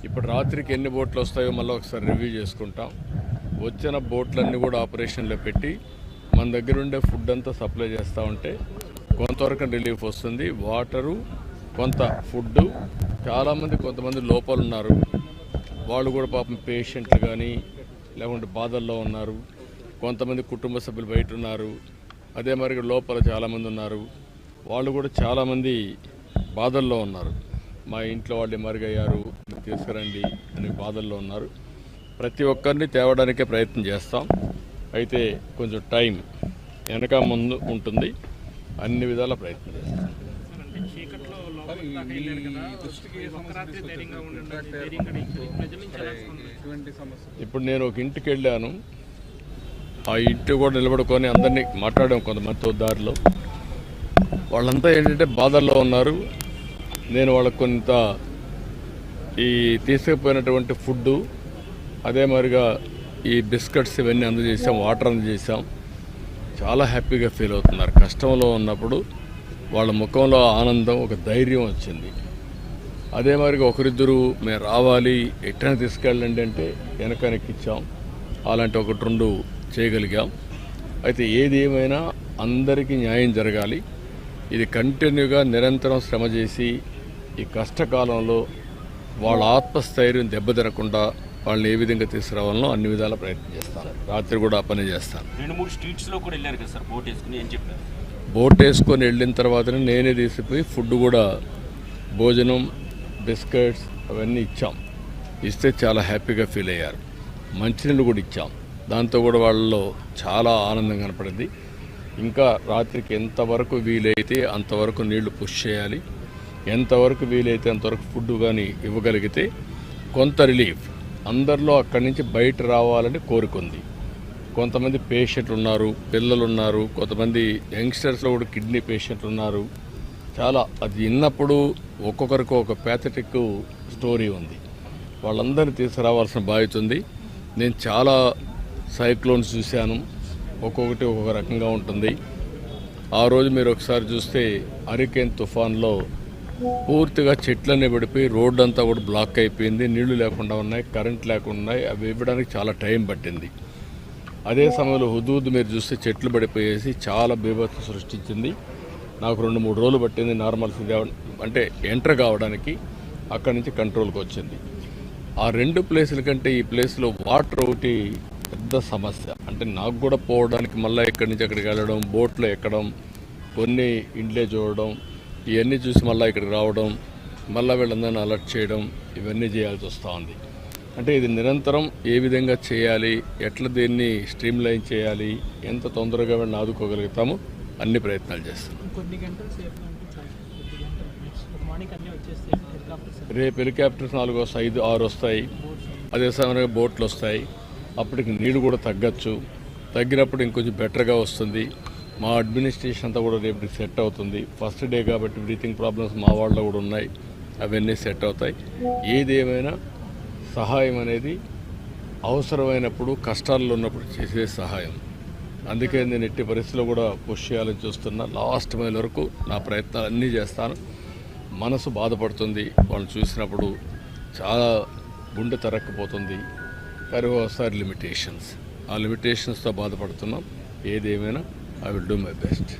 ఇప్పుడు రాత్రికి ఎన్ని బోట్లు వస్తాయో మళ్ళీ ఒకసారి రివ్యూ చేసుకుంటాం. వచ్చిన బోట్లన్నీ కూడా ఆపరేషన్లో పెట్టి మన దగ్గర ఉండే ఫుడ్ అంతా సప్లై చేస్తూ ఉంటే కొంతవరకు రిలీఫ్ వస్తుంది. వాటరు, కొంత ఫుడ్డు. చాలామంది కొంతమంది లోపల ఉన్నారు, వాళ్ళు కూడా పాపం పేషెంట్లు కానీ లేకుంటే బాధల్లో ఉన్నారు. కొంతమంది కుటుంబ సభ్యులు బయట ఉన్నారు. అదే మరి లోపల చాలామంది ఉన్నారు, వాళ్ళు కూడా చాలామంది బాధల్లో ఉన్నారు. మా ఇంట్లో వాళ్ళు మరుగయ్యారు, తీసుకురండి అని బాధల్లో ఉన్నారు. ప్రతి ఒక్కరిని తేవడానికే ప్రయత్నం చేస్తాం. అయితే కొంచెం టైం వెనక ముందు ఉంటుంది, అన్ని విధాల ప్రయత్నం చేస్తాం. ఇప్పుడు నేను ఒక ఇంటికి వెళ్ళాను, ఆ ఇంటి కూడా నిలబడుకొని అందరినీ మాట్లాడాం కొంతమందితో దారిలో. వాళ్ళంతా ఏంటంటే బాధల్లో ఉన్నారు. నేను వాళ్ళకు కొంత ఈ తీసుకుపోయినటువంటి ఫుడ్డు, అదే మరిగా ఈ బిస్కెట్స్ ఇవన్నీ అందజేసాం, వాటర్ అందజేసాం. చాలా హ్యాపీగా ఫీల్ అవుతున్నారు. కష్టంలో ఉన్నప్పుడు వాళ్ళ ముఖంలో ఆనందం, ఒక ధైర్యం వచ్చింది. అదే మరిగా ఒకరిద్దరు మేము రావాలి, ఎట్టైనా తీసుకెళ్ళండి అంటే వెనక్కిచ్చాం. అలాంటి ఒకటి రెండు చేయగలిగాం. అయితే ఏది ఏమైనా అందరికీ న్యాయం జరగాలి. ఇది కంటిన్యూగా నిరంతరం శ్రమ చేసి ఈ కష్టకాలంలో వాళ్ళ ఆత్మస్థైర్యం దెబ్బతినకుండా వాళ్ళని ఏ విధంగా తీసుకురావాలనో అన్ని విధాల ప్రయత్నం చేస్తాను. రాత్రి కూడా ఆ పని చేస్తాను. 2-3 స్ట్రీట్స్లో కూడా వెళ్ళారు కదా సార్ బోట్ వేసుకుని, ఏం చెప్పారు? బోట్ వేసుకొని వెళ్ళిన తర్వాతనే నేనే తీసిపోయి ఫుడ్ కూడా, భోజనం, బిస్కెట్స్ అవన్నీ ఇచ్చాం. ఇస్తే చాలా హ్యాపీగా ఫీల్ అయ్యారు. మంచినీళ్ళు కూడా ఇచ్చాం. దాంతో కూడా వాళ్ళలో చాలా ఆనందం కనపడింది. ఇంకా రాత్రికి ఎంతవరకు వీలైతే అంతవరకు నీళ్లు పుష్ చేయాలి, ఎంతవరకు వీలైతే అంతవరకు ఫుడ్ కానీ ఇవ్వగలిగితే కొంత రిలీఫ్. అందరిలో అక్కడి నుంచి బయట రావాలని కోరుకుంది. కొంతమంది పేషెంట్లు ఉన్నారు, పిల్లలు ఉన్నారు, కొంతమంది యంగ్స్టర్స్లో కూడా కిడ్నీ పేషెంట్లు ఉన్నారు. చాలా అది విన్నప్పుడు ఒక్కొక్కరికి ఒక ప్యాథటిక్ స్టోరీ ఉంది. వాళ్ళందరినీ తీసుకురావాల్సిన బాధ్యత ఉంది. నేను చాలా సైక్లోన్స్ చూశాను, ఒక్కొక్కటి ఒక్కొక్క రకంగా ఉంటుంది. ఆ రోజు మీరు ఒకసారి చూస్తే హరికేన్ తుఫాన్లో పూర్తిగా చెట్లన్నీ పడిపోయి రోడ్డు అంతా కూడా బ్లాక్ అయిపోయింది. నీళ్లు లేకుండా ఉన్నాయి, కరెంట్ లేకుండా ఉన్నాయి. అవి ఇవ్వడానికి చాలా టైం పట్టింది. అదే సమయంలో హుదూద్ మీరు చూస్తే చెట్లు పడిపోయేసి చాలా బీభత్సం సృష్టించింది. నాకు 2-3 రోజులు పట్టింది నార్మల్సీ అంటే ఎంటర్ కావడానికి. అక్కడి నుంచి కంట్రోల్కి వచ్చింది. ఆ 2 ప్లేసుల కంటే ఈ ప్లేస్లో వాటర్ ఒకటి పెద్ద సమస్య. అంటే నాకు కూడా పోవడానికి మళ్ళీ ఇక్కడి నుంచి అక్కడికి వెళ్ళడం, బోట్లో ఎక్కడం, కొన్ని ఇండ్లే చూడడం, ఇవన్నీ చూసి మళ్ళీ ఇక్కడికి రావడం, మళ్ళీ వీళ్ళందరినీ అలర్ట్ చేయడం, ఇవన్నీ చేయాల్సి వస్తూ ఉంది. అంటే ఇది నిరంతరం ఏ విధంగా చేయాలి, ఎట్లా దీన్ని స్ట్రీమ్ లైన్ చేయాలి, ఎంత తొందరగా వీళ్ళని ఆదుకోగలుగుతామో అన్ని ప్రయత్నాలు చేస్తాం. రేపు హెలికాప్టర్స్ 4 వస్తాయి, 5, 6 వస్తాయి. అదే సమయంలో బోట్లు వస్తాయి. అప్పటికి నీళ్ళు కూడా తగ్గచ్చు. తగ్గినప్పుడు ఇంకొంచెం బెటర్గా వస్తుంది. మా అడ్మినిస్ట్రేషన్ అంతా కూడా రేపు సెట్ అవుతుంది. ఫస్ట్ డే కాబట్టి బ్రీతింగ్ ప్రాబ్లమ్స్ మా వాళ్ళలో కూడా ఉన్నాయి, అవన్నీ సెట్ అవుతాయి. ఏదేమైనా సహాయం అనేది అవసరమైనప్పుడు, కష్టాల్లో ఉన్నప్పుడు చేసే సహాయం. అందుకే నేను ఎట్టి పరిస్థితుల్లో కూడా పుష్ చేయాలని చూస్తున్నా. లాస్ట్ మైల్ వరకు నా ప్రయత్నాలు అన్నీ చేస్తాను. మనసు బాధపడుతుంది వాళ్ళని చూసినప్పుడు, చాలా గుండె తరక్కపోతుంది. కానీ ఒకసారి ఆ లిమిటేషన్స్తో బాధపడుతున్నాం. ఏదేమైనా I will do my best.